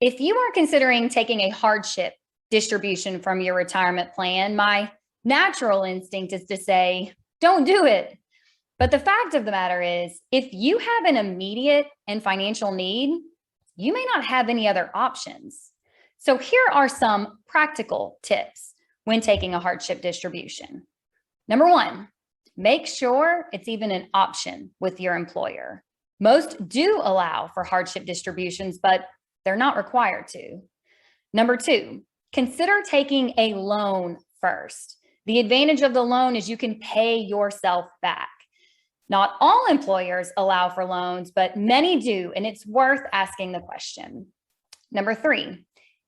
If you are considering taking a hardship distribution from your retirement plan, my natural instinct is to say, don't do it. But the fact of the matter is, if you have an immediate and financial need, you may not have any other options. So here are some practical tips when taking a hardship distribution. Number one, make sure it's even an option with your employer. Most do allow for hardship distributions, but they're not required to. Number two, consider taking a loan first. The advantage of the loan is you can pay yourself back. Not all employers allow for loans, but many do, and it's worth asking the question. Number three,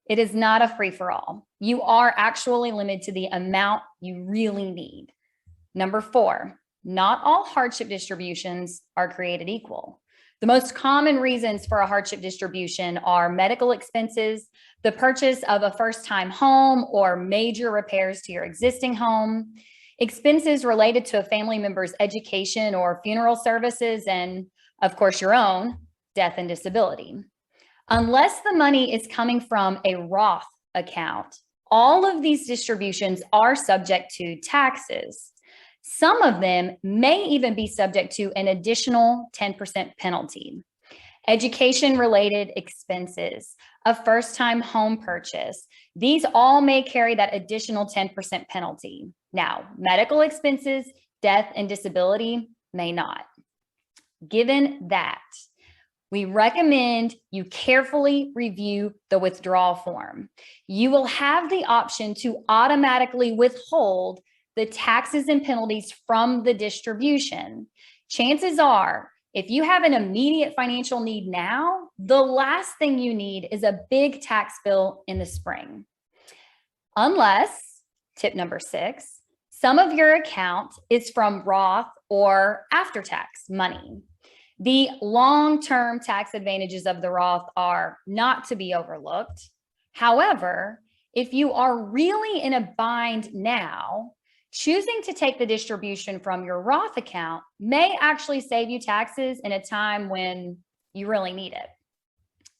it is not a free-for-all. You are actually limited to the amount you really need. Number four, not all hardship distributions are created equal. The most common reasons for a hardship distribution are medical expenses, the purchase of a first-time home or major repairs to your existing home, expenses related to a family member's education or funeral services, and of course your own death and disability. Unless the money is coming from a Roth account, all of these distributions are subject to taxes. Some of them may even be subject to an additional 10% penalty. Education-related expenses, a first-time home purchase, these all may carry that additional 10% penalty. Now, medical expenses, death, and disability may not. Given that, we recommend you carefully review the withdrawal form. You will have the option to automatically withhold the taxes and penalties from the distribution. Chances are, if you have an immediate financial need now, the last thing you need is a big tax bill in the spring. Unless, tip number 6, some of your account is from Roth or after-tax money. The long-term tax advantages of the Roth are not to be overlooked. However, if you are really in a bind now, choosing to take the distribution from your Roth account may actually save you taxes in a time when you really need it.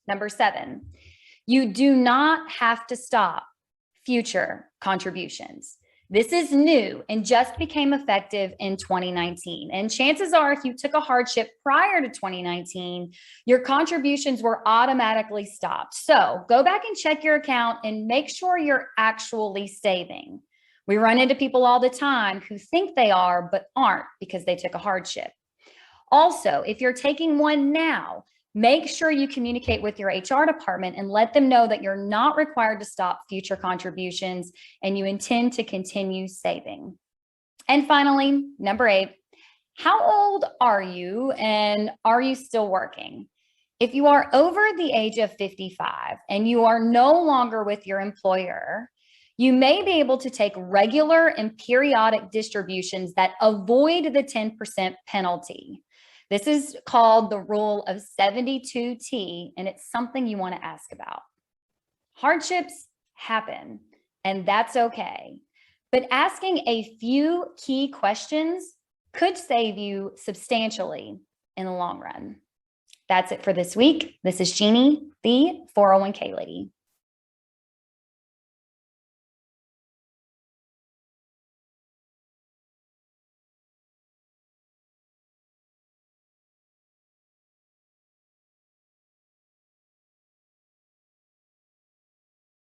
Number 7, you do not have to stop future contributions. This is new and just became effective in 2019. And chances are, if you took a hardship prior to 2019, your contributions were automatically stopped. So go back and check your account and make sure you're actually saving. We run into people all the time who think they are, but aren't because they took a hardship. Also, if you're taking one now, make sure you communicate with your HR department and let them know that you're not required to stop future contributions and you intend to continue saving. And finally, number 8, how old are you and are you still working? If you are over the age of 55 and you are no longer with your employer, you may be able to take regular and periodic distributions that avoid the 10% penalty. This is called the rule of 72T, and it's something you want to ask about. Hardships happen, and that's okay. But asking a few key questions could save you substantially in the long run. That's it for this week. This is Jeannie, the 401k lady.